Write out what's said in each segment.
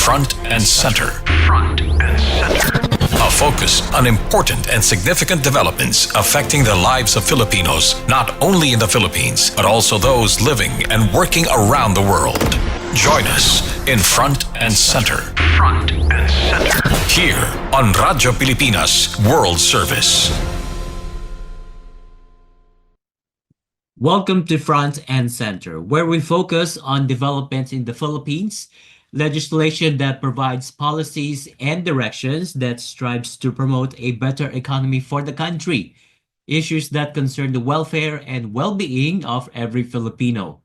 Front and Center. Front and Center. A focus on important and significant developments affecting the lives of Filipinos, not only in the Philippines, but also those living and working around the world. Join us in Front and Center. Front and Center. Here on Radyo Pilipinas World Service. Welcome to Front and Center, where we focus on developments in the Philippines, legislation that provides policies and directions that strives to promote a better economy for the country, issues that concern the welfare and well-being of every Filipino.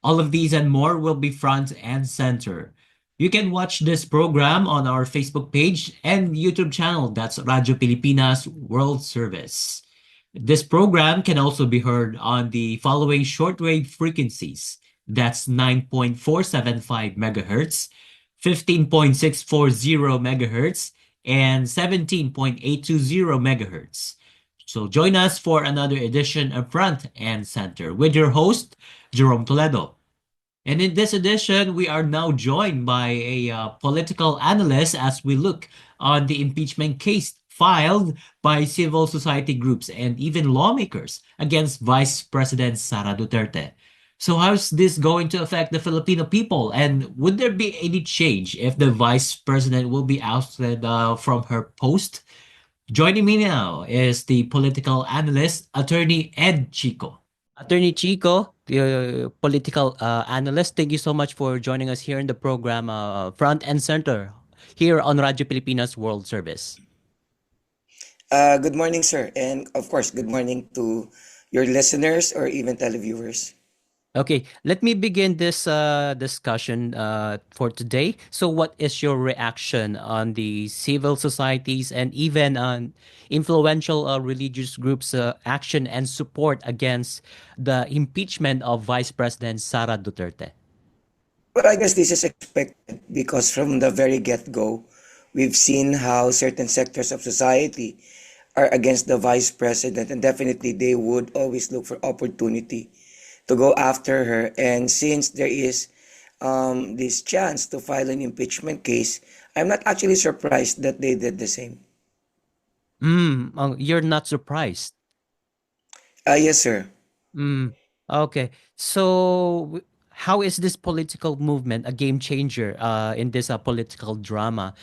All of these and more will be Front and Center. You can watch this program on our Facebook page and YouTube channel. That's Radyo Pilipinas World Service. This program can also be heard on the following shortwave frequencies. That's 9.475 megahertz, 15.640 megahertz, and 17.820 megahertz. So join us for another edition of Front and Center with your host, Jerome Toledo. And in this edition, we are now joined by a political analyst as we look on the impeachment case filed by civil society groups and even lawmakers against Vice President Sara Duterte. So how's this going to affect the Filipino people? And would there be any change if the Vice President will be ousted from her post? Joining me now is the political analyst, Attorney Ed Chico. Attorney Chico, the political analyst, thank you so much for joining us here in the program Front and Center here on Radyo Pilipinas World Service. Good morning, sir. And of course, good morning to your listeners or even televiewers. Okay, let me begin this discussion for today. So what is your reaction on the civil societies and even on influential religious groups' action and support against the impeachment of Vice President Sara Duterte? Well, I guess this is expected because from the very get-go, we've seen how certain sectors of society are against the vice president, and definitely they would always look for opportunity to go after her. And since there is this chance to file an impeachment case, I'm not actually surprised that they did the same. You're not surprised? Yes, sir. Okay. So how is this political movement a game changer in this political drama?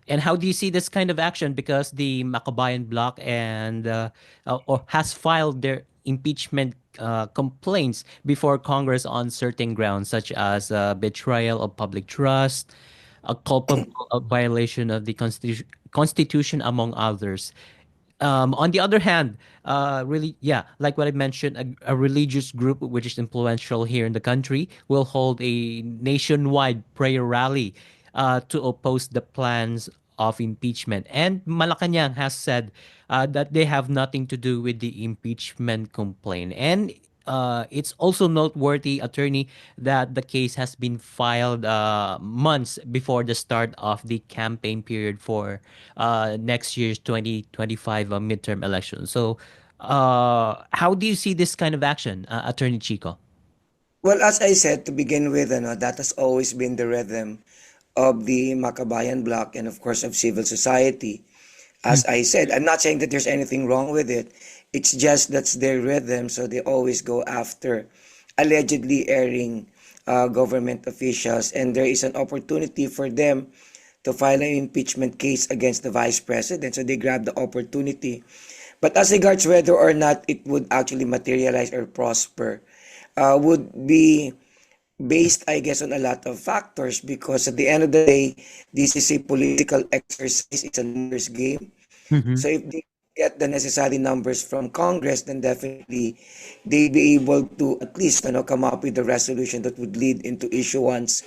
And how do you see this kind of action? Because the Makabayan Bloc and or has filed their impeachment complaints before Congress on certain grounds, such as betrayal of public trust, a culpable violation of the Constitution, among others. On the other hand, really, yeah, like what I mentioned, a religious group which is influential here in the country will hold a nationwide prayer rally to oppose the plans of impeachment. And Malacanang has said that they have nothing to do with the impeachment complaint. And it's also noteworthy, attorney, that the case has been filed months before the start of the campaign period for next year's 2025 midterm election. So how do you see this kind of action, Attorney Chico? Well, as I said to begin with, that has always been the rhythm of the Makabayan Bloc and of course of civil society. As I said, I'm not saying that there's anything wrong with it. It's just that's their rhythm, so they always go after allegedly erring government officials, and there is an opportunity for them to file an impeachment case against the vice president, so they grab the opportunity. But as regards whether or not it would actually materialize or prosper, would be based, I guess, on a lot of factors, because at the end of the day, this is a political exercise. It's a numbers game. So if they get the necessary numbers from Congress, then definitely they'd be able to at least come up with a resolution that would lead into issuance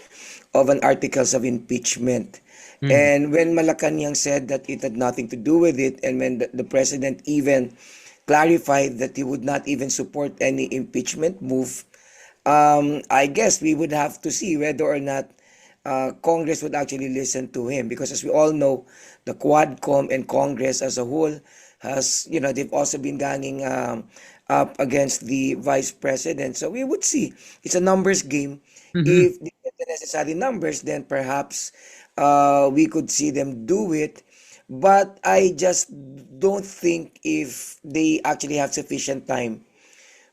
of an articles of impeachment. And when Malacanang said that it had nothing to do with it, and when the president even clarified that he would not even support any impeachment move, I guess we would have to see whether or not Congress would actually listen to him, because as we all know, the Quadcom and Congress as a whole has, they've also been ganging up against the vice president. So we would see. It's a numbers game. If they get the necessary numbers, then perhaps we could see them do it. But I just don't think if they actually have sufficient time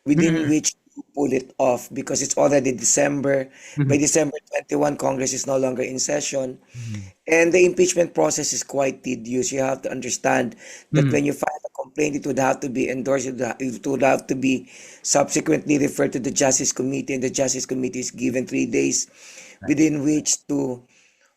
within Mhm. which to pull it off because it's already December. By Mhm. December 21, Congress is no longer in session. Mhm. And the impeachment process is quite tedious. You have to understand that Mhm. when you file a complaint, it would have to be endorsed, it would have to be subsequently referred to the Justice Committee, and the Justice Committee is given 3 days Right. within which to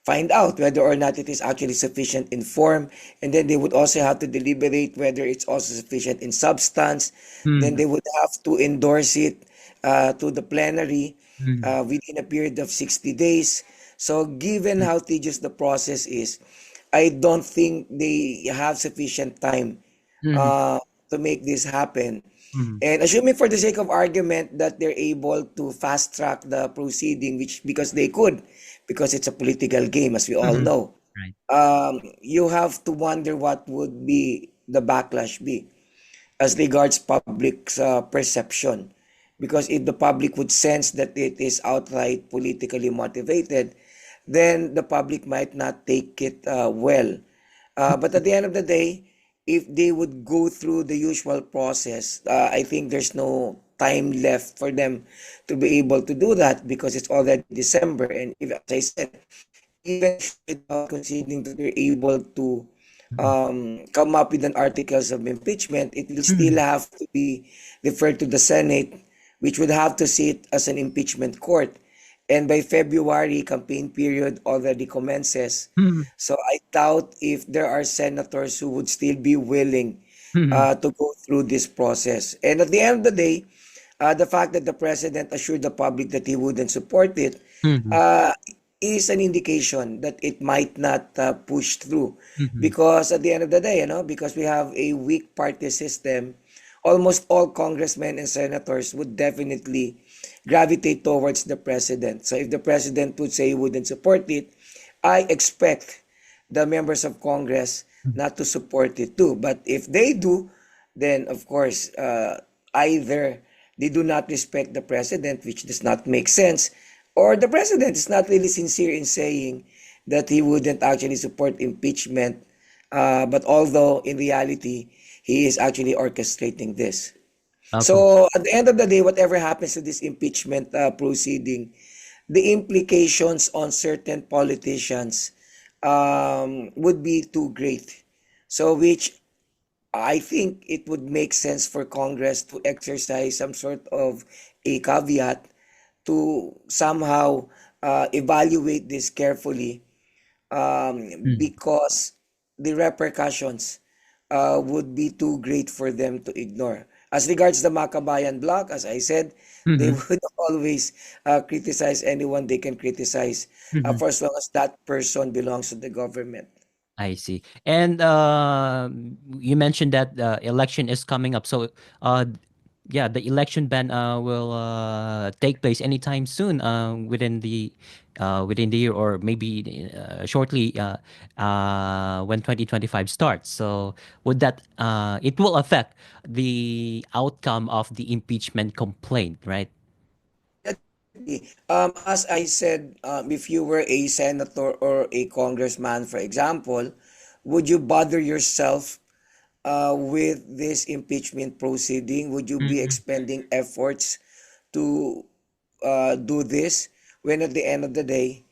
find out whether or not it is actually sufficient in form, and then they would also have to deliberate whether it's also sufficient in substance. Then Mhm. they would have to endorse it to the plenary Mhm. within a period of 60 days. So given how tedious the process is, I don't think they have sufficient time Mhm. uh, to make this happen. Mhm. And assuming for the sake of argument that they're able to fast track the proceeding, which because they could, because it's a political game, as we all Mhm. know, Right. you have to wonder what would be the backlash be as regards public's perception. Because if the public would sense that it is outright politically motivated, then the public might not take it well. But at the end of the day, if they would go through the usual process, I think there's no time left for them to be able to do that because it's already December. And if, as I said, even without considering that they're able to Mhm. come up with an articles of impeachment, it will still Mhm. have to be referred to the Senate, which would have to sit as an impeachment court. And by February, campaign period already commences. Mhm. So I doubt if there are senators who would still be willing Mhm. to go through this process. And at the end of the day, the fact that the president assured the public that he wouldn't support it Mhm. uh, is an indication that it might not push through. Mhm. Because at the end of the day, because we have a weak party system, almost all congressmen and senators would definitely gravitate towards the president. So if the president would say he wouldn't support it, I expect the members of Congress Mhm. not to support it too. But if they do, then of course, either they do not respect the president, which does not make sense, or the president is not really sincere in saying that he wouldn't actually support impeachment, but although in reality, he is actually orchestrating this. Okay. So at the end of the day, whatever happens to this impeachment proceeding, the implications on certain politicians would be too great. So which I think it would make sense for Congress to exercise some sort of a caveat to somehow evaluate this carefully Mhm. because the repercussions would be too great for them to ignore. As regards the Makabayan bloc, as I said, they Mhm. would always criticize anyone they can criticize Mhm. for as long as that person belongs to the government. I see. And you mentioned that the election is coming up. So, yeah, the election ban will take place anytime soon, within the year, or maybe shortly, when 2025 starts. So, would that it will affect the outcome of the impeachment complaint, right? Definitely. As I said, if you were a senator or a congressman, for example, would you bother yourself with this impeachment proceeding? Would you be Mm-hmm. expending efforts to do this when at the end of the day,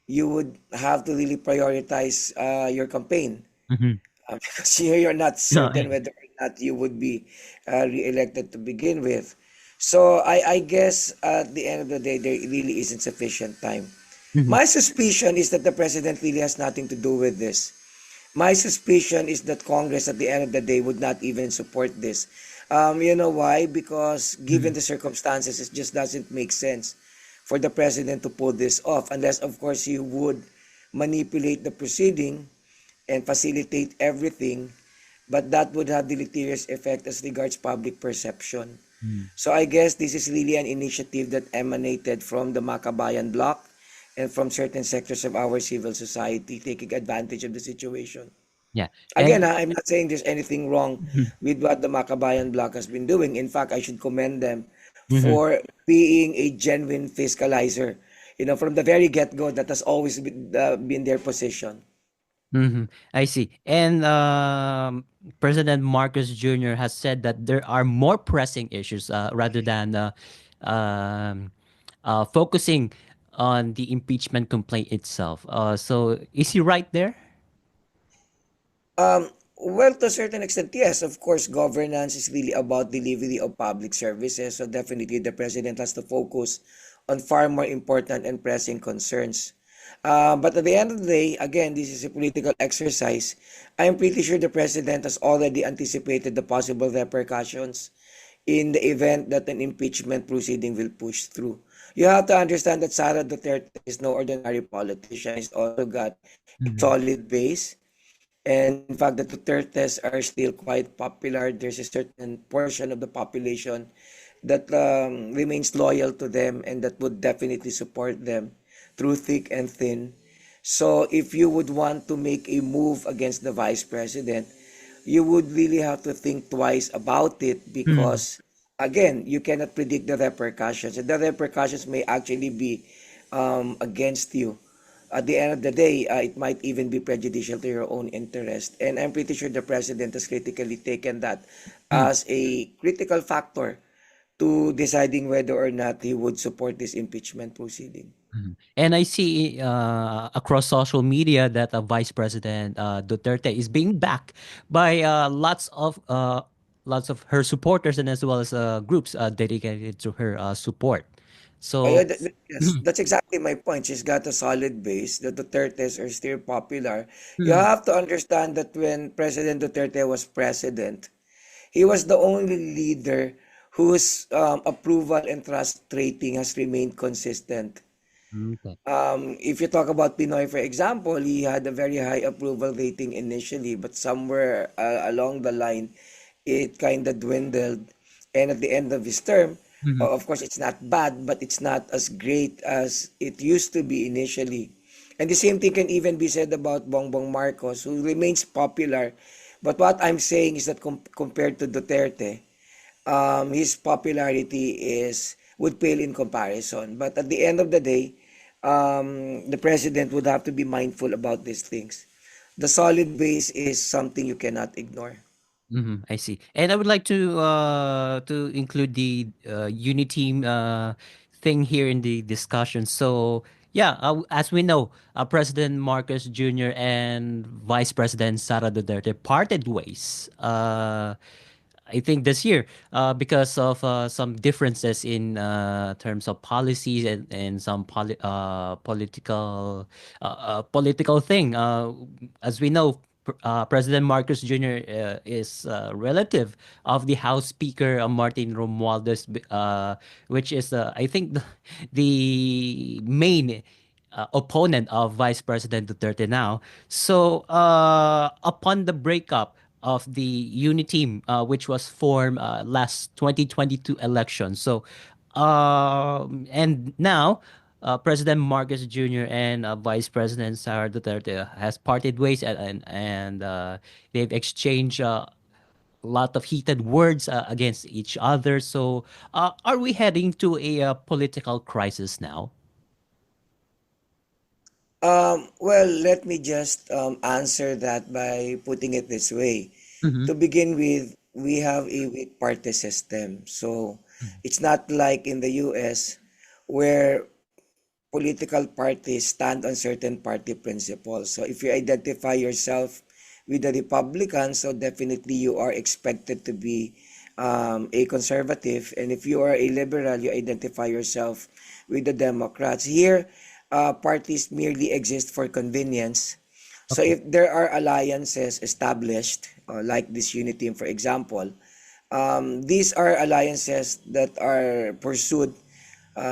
you would have to really prioritize your campaign Mm-hmm. because you're not No, certain whether or not you would be re-elected to begin with. So I guess at the end of the day, there really isn't sufficient time. mhm. My suspicion is that the president really has nothing to do with this. My suspicion is that Congress at the end of the day would not even support this. You know why? Because given Mhm. the circumstances, it just doesn't make sense for the president to pull this off unless, of course, he would manipulate the proceeding and facilitate everything, but that would have deleterious effect as regards public perception. Mhm. So I guess this is really an initiative that emanated from the Makabayan bloc and from certain sectors of our civil society taking advantage of the situation. Yeah. Again, And I'm not saying there's anything wrong mhm. with what the Makabayan bloc has been doing. In fact, I should commend them Mhm. for being a genuine fiscalizer from the very get-go, that has always been their position. I see. And President Marcos Jr. has said that there are more pressing issues rather than um, focusing on the impeachment complaint itself. So is he right there? Well, to a certain extent, yes. Of course, governance is really about delivery of public services. So definitely the president has to focus on far more important and pressing concerns. But at the end of the day, again, this is a political exercise. I'm pretty sure the president has already anticipated the possible repercussions in the event that an impeachment proceeding will push through. You have to understand that Sara Duterte is no ordinary politician. He's also got a Mhm. solid base. And in fact, the Dutertes are still quite popular. There's a certain portion of the population that remains loyal to them and that would definitely support them through thick and thin. So if you would want to make a move against the vice president, you would really have to think twice about it Mhm. because, again, you cannot predict the repercussions. And the repercussions may actually be against you. At the end of the day, it might even be prejudicial to your own interest. And I'm pretty sure the president has critically taken that Mhm. as a critical factor to deciding whether or not he would support this impeachment proceeding. Mhm. And I see across social media that Vice President Duterte is being backed by lots of her supporters and as well as groups dedicated to her support. Yeah, So, yes, that's exactly my point. She's got a solid base. The Dutertes are still popular. You Mhm. have to understand that when President Duterte was president, he was the only leader whose approval and trust rating has remained consistent. Okay. If you talk about Pinoy, for example, he had a very high approval rating initially, but somewhere along the line, it kind of dwindled. And at the end of his term, Mhm. of course, it's not bad, but it's not as great as it used to be initially. And the same thing can even be said about Bongbong Marcos, who remains popular. But what I'm saying is that compared to Duterte, his popularity is would pale in comparison. But at the end of the day, the president would have to be mindful about these things. The solid base is something you cannot ignore. I see. And I would like to include the unity thing here in the discussion. So yeah, as we know, President Marcos Jr. and Vice President Sara Duterte parted ways. I think this year, because of some differences in terms of policies and some political thing. As we know, President Marcos Jr. Is a relative of the House Speaker Martin Romualdez, which is, I think, the main opponent of Vice President Duterte now. So, upon the breakup of the Uniteam, which was formed last 2022 election. So, and now President Marcos Jr. and Vice President Sara Duterte has parted ways and they've exchanged a lot of heated words against each other. So, are we heading to a political crisis now? Well, let me just answer that by putting it this way. Mm-hmm. To begin with, we have a weak party system. So it's not like in the US where political parties stand on certain party principles. So if you identify yourself with the Republicans, so definitely you are expected to be a conservative. And if you are a liberal, you identify yourself with the Democrats. Here, parties merely exist for convenience. So Okay. if there are alliances established, like this unity, for example, these are alliances that are pursued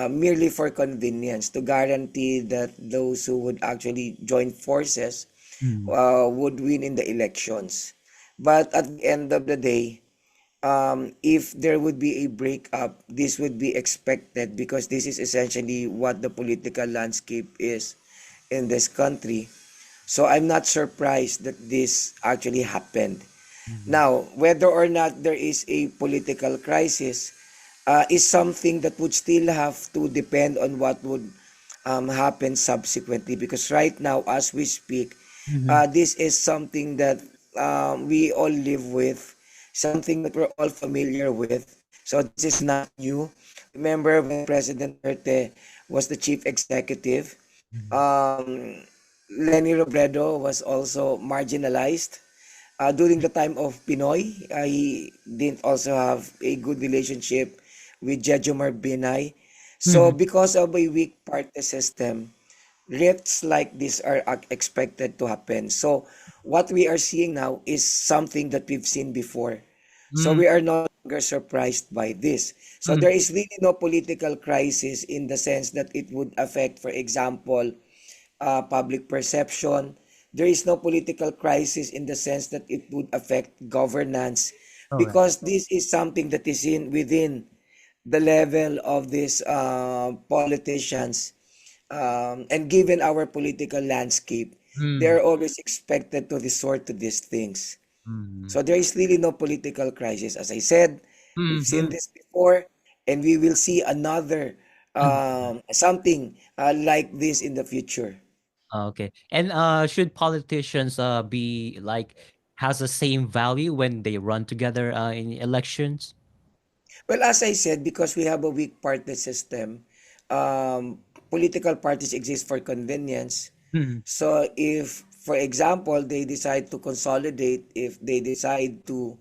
merely for convenience to guarantee that those who would actually join forces Mm. would win in the elections. But at the end of the day, if there would be a breakup, this would be expected because this is essentially what the political landscape is in this country. So I'm not surprised that this actually happened. Mhm. Now, whether or not there is a political crisis is something that would still have to depend on what would happen subsequently, because right now as we speak, Mhm. this is something that we all live with, something that we're all familiar with. So this is not new. Remember when President Duterte was the chief executive, Mhm. um, Lenny Robredo was also marginalized. During the time of Pinoy, he didn't also have a good relationship with Jejomar Binay. So Mhm. because of a weak party system, rifts like this are expected to happen. So what we are seeing now is something that we've seen before. So Mm. we are no longer surprised by this. So Mm. there is really no political crisis in the sense that it would affect, for example, public perception. There is no political crisis in the sense that it would affect governance, Correct. because this is something that is in within the level of these politicians, and given our political landscape, Mm. they're always expected to resort to these things. Mm. So there is really no political crisis. As I said, we've seen Mhm. this before, and we will see another Mhm. something like this in the future. Okay. And should politicians be like has the same value when they run together in elections? Well, as I said, because we have a weak party system, political parties exist for convenience. Mhm. So if, for example, they decide to consolidate, if they decide to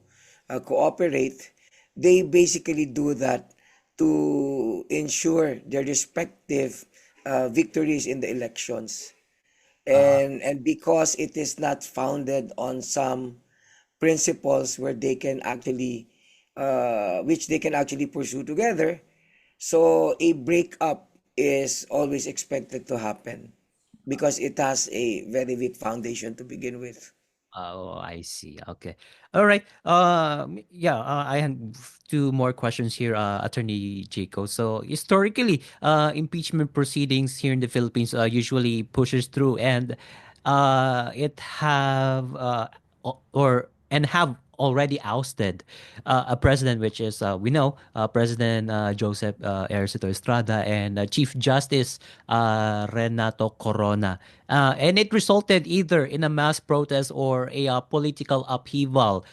cooperate, they basically do that to ensure their respective victories in the elections. Uh, And because it is not founded on some principles where they can actually which they can actually pursue together, so a breakup is always expected to happen because it has a very weak foundation to begin with. Oh, I see. Okay. All right. Yeah, I have two more questions here, Attorney Jaco. So historically, impeachment proceedings here in the Philippines usually pushes through and it have or and have already ousted a president, which is we know President Joseph Ercito Estrada and Chief Justice Renato Corona. And it resulted either in a mass protest or a political upheaval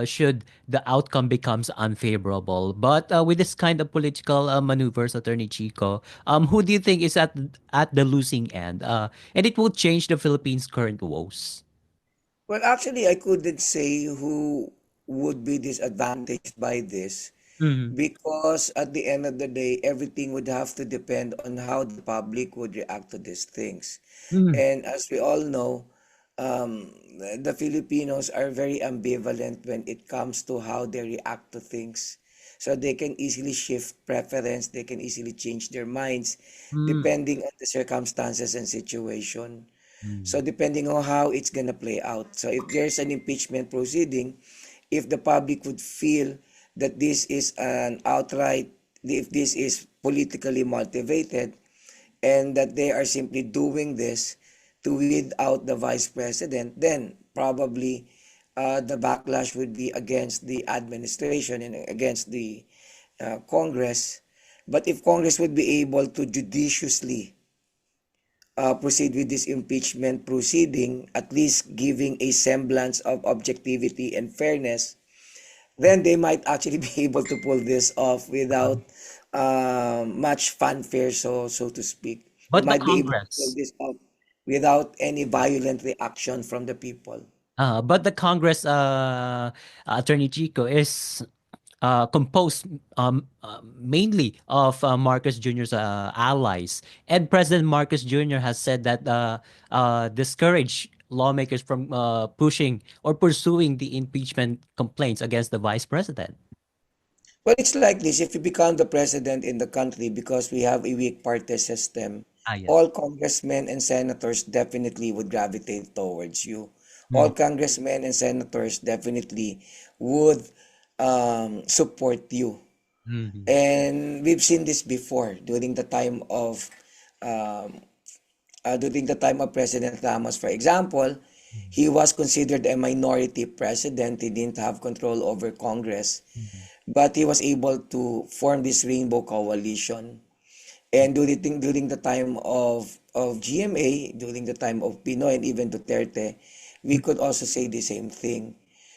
should the outcome becomes unfavorable. But with this kind of political maneuvers, Attorney Chico, who do you think is at the losing end? And it will change the Philippines' current woes. Well, actually, I couldn't say who would be disadvantaged by this, Mm-hmm. because at the end of the day, everything would have to depend on how the public would react to these things. Mm-hmm. And as we all know, the Filipinos are very ambivalent when it comes to how they react to things. So they can easily shift preference, they can easily change their minds depending on the circumstances and situation. Mm-hmm. So depending on how it's gonna play out. So if there's an impeachment proceeding, if the public would feel that this is an outright, if this is politically motivated, and that they are simply doing this to weed out the vice president, then probably the backlash would be against the administration and against the Congress. But if Congress would be able to judiciously proceed with this impeachment proceeding, at least giving a semblance of objectivity and fairness, then they might actually be able to pull this off without much fanfare, so to speak. They But the might be able to pull Congress, this off without any violent reaction from the people. Attorney Chico, is composed mainly of Marcos Jr.'s allies. And President Marcos Jr. has said that discourage lawmakers from pushing or pursuing the impeachment complaints against the vice president. Well, it's like this. If you become the president in the country, because we have a weak party system, Ah, yes. all congressmen and senators definitely would gravitate towards you. All Mm. congressmen and senators definitely would support you. Mhm. And we've seen this before um, during the time of President Ramos, for example. He was considered a minority president. He didn't have control over Congress, Mhm. but he was able to form this rainbow coalition. And during the time of GMA, during the time of Pinoy and even Duterte, we could also say the same thing.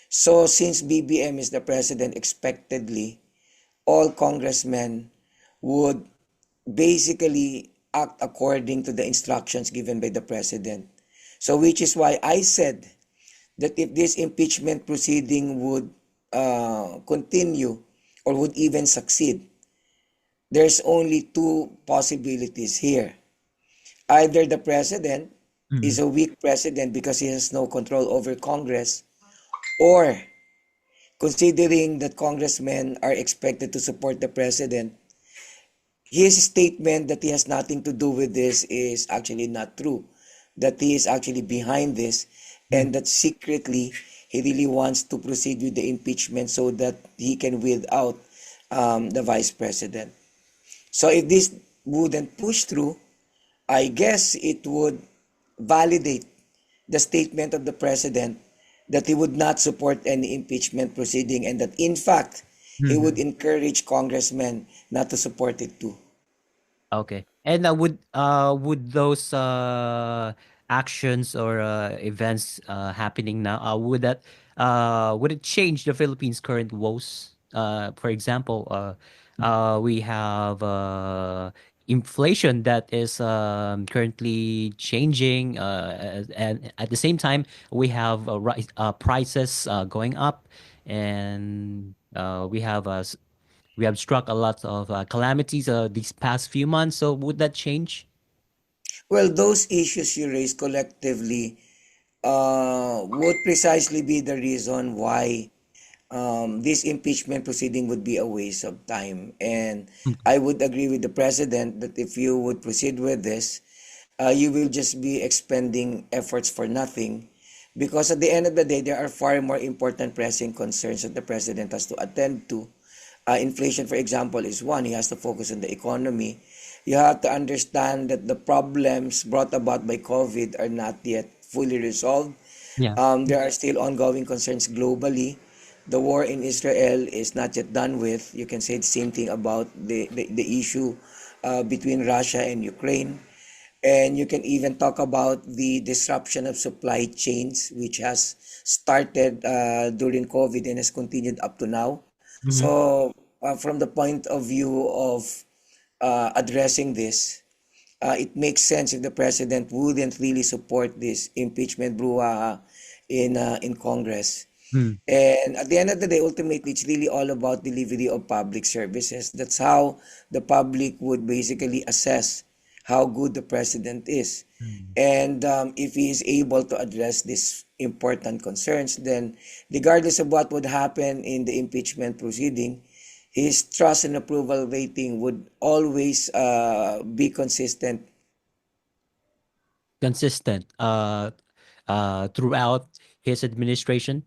So since BBM is the president, expectedly, all congressmen would basically act according to the instructions given by the president. So which is why I said that if this impeachment proceeding would continue or would even succeed, there's only two possibilities here. Either the president is Mhm. a weak president because he has no control over Congress, or considering that congressmen are expected to support the president, his statement that he has nothing to do with this is actually not true. That he is actually behind this, Mhm. and that secretly he really wants to proceed with the impeachment so that he can weed out the vice president. So if this wouldn't push through, I guess it would validate the statement of the president that he would not support any impeachment proceeding, and that in fact he would Mhm. encourage congressmen not to support it too. Okay. And would those actions or events happening now would it change the Philippines' current woes? For example, we have inflation that is currently changing, and at the same time we have prices going up, and we have struck a lot of calamities these past few months. So would that change? Well, those issues you raised collectively would precisely be the reason why this impeachment proceeding would be a waste of time. And Mm. I would agree with the president that if you would proceed with this, you will just be expending efforts for nothing. Because at the end of the day, there are far more important pressing concerns that the president has to attend to. Inflation, for example, is one. He has to focus on the economy. You have to understand that the problems brought about by COVID are not yet fully resolved. Yeah. There are still ongoing concerns globally. The war in Israel is not yet done with. You can say the same thing about the issue between Russia and Ukraine. And you can even talk about the disruption of supply chains, which has started during COVID and has continued up to now. Hmm. So, from the point of view of addressing this, it makes sense if the president wouldn't really support this impeachment brouhaha in Congress. Mm. And at the end of the day, ultimately, it's really all about delivery of public services. That's how the public would basically assess how good the president is. Mm. And if he is able to address these important concerns, then regardless of what would happen in the impeachment proceeding, his trust and approval rating would always be consistent. Consistent throughout his administration.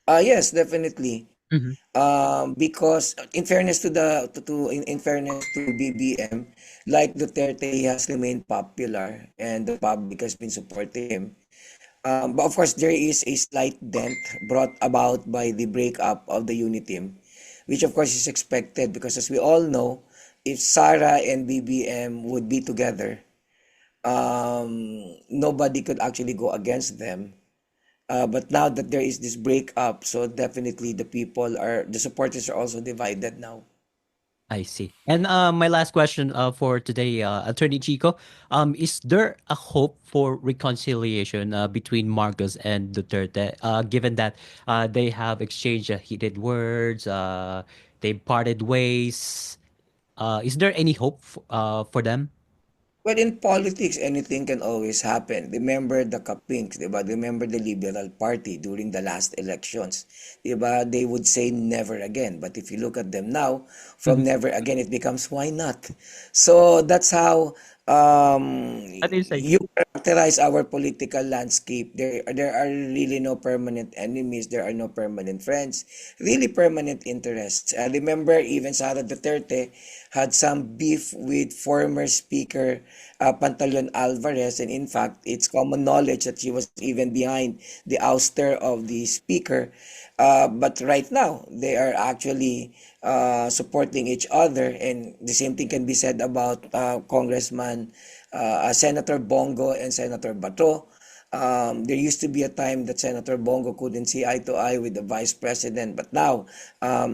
Yes, definitely. Hmm. Because in fairness to the to in fairness to BBM, like Duterte, he has remained popular and the public has been supporting him. But of course, there is a slight dent brought about by the breakup of the unit team, which of course is expected because as we all know, if Sara and BBM would be together, nobody could actually go against them. But now that there is this breakup, so definitely the supporters are also divided now. I see. And my last question for today, Attorney Chico, is there a hope for reconciliation between Marcos and Duterte, given that they have exchanged heated words, they parted ways? Is there any hope for them? Well, in politics, anything can always happen. Remember the Kapinks, di ba? Remember the Liberal Party during the last elections. Di ba? They would say never again. But if you look at them now, from Mhm. never again, it becomes why not? So that's how What do you say? you characterize our political landscape. There are really no permanent enemies. There are no permanent friends. Really permanent interests. I remember even Sara Duterte had some beef with former Speaker Pantaleon Alvarez, and in fact, it's common knowledge that she was even behind the ouster of the Speaker. But right now, they are actually supporting each other, and the same thing can be said about Congressman Senator Bongo and Senator Bato. There used to be a time that Senator Bongo couldn't see eye to eye with the Vice President, but now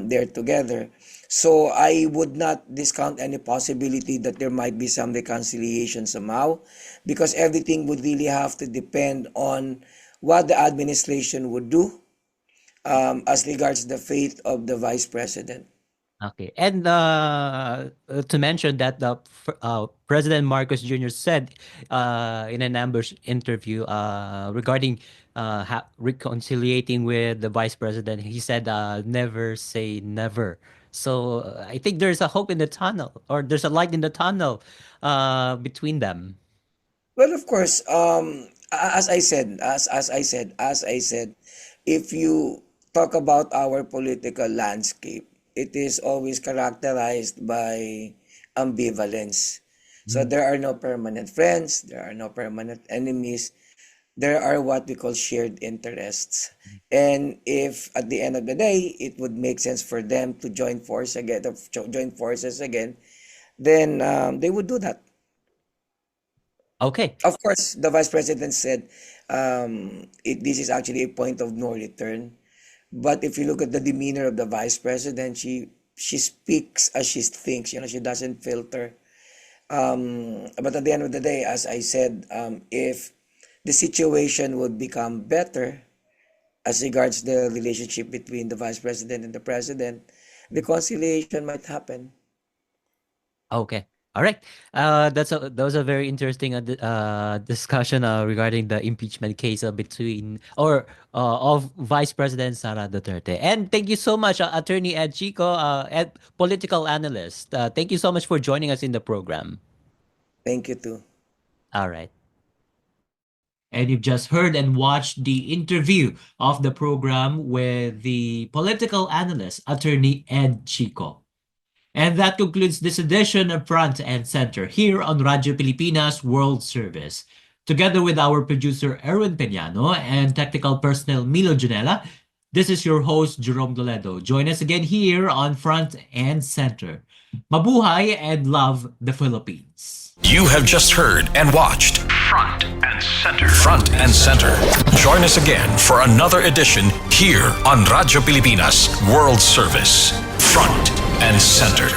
they're together. So I would not discount any possibility that there might be some reconciliation somehow, because everything would really have to depend on what the administration would do as regards the fate of the Vice President. Okay. And to mention that President Marcos Jr. said in an ambush interview regarding reconciliating with the vice president, he said, never say never. So I think there's a hope in the tunnel, or there's a light in the tunnel between them. Well, of course, as I said, if you talk about our political landscape, it is always characterized by ambivalence. So there are no permanent friends, there are no permanent enemies. There are what we call shared interests. And if at the end of the day it would make sense for them to join forces again, then they would do that. Okay. Of course, the Vice President said this is actually a point of no return. But if you look at the demeanor of the Vice President, she speaks as she thinks. She doesn't filter. But at the end of the day, as I said, if the situation would become better as regards the relationship between the Vice President and the President, reconciliation might happen. Okay. All right. That was a very interesting discussion regarding the impeachment case between or of Vice President Sara Duterte. And thank you so much, Attorney Ed Chico, political analyst. Thank you so much for joining us in the program. Thank you too. All right. And you've just heard and watched the interview of the program with the political analyst, Attorney Ed Chico. And that concludes this edition of Front and Center here on Radyo Pilipinas World Service. Together with our producer Erwin Peñano and technical personnel Milo Janela, this is your host Jerome Doledo. Join us again here on Front and Center. Mabuhay and love the Philippines. You have just heard and watched Front and Center. Front and Center. Join us again for another edition here on Radyo Pilipinas World Service. Front and Center.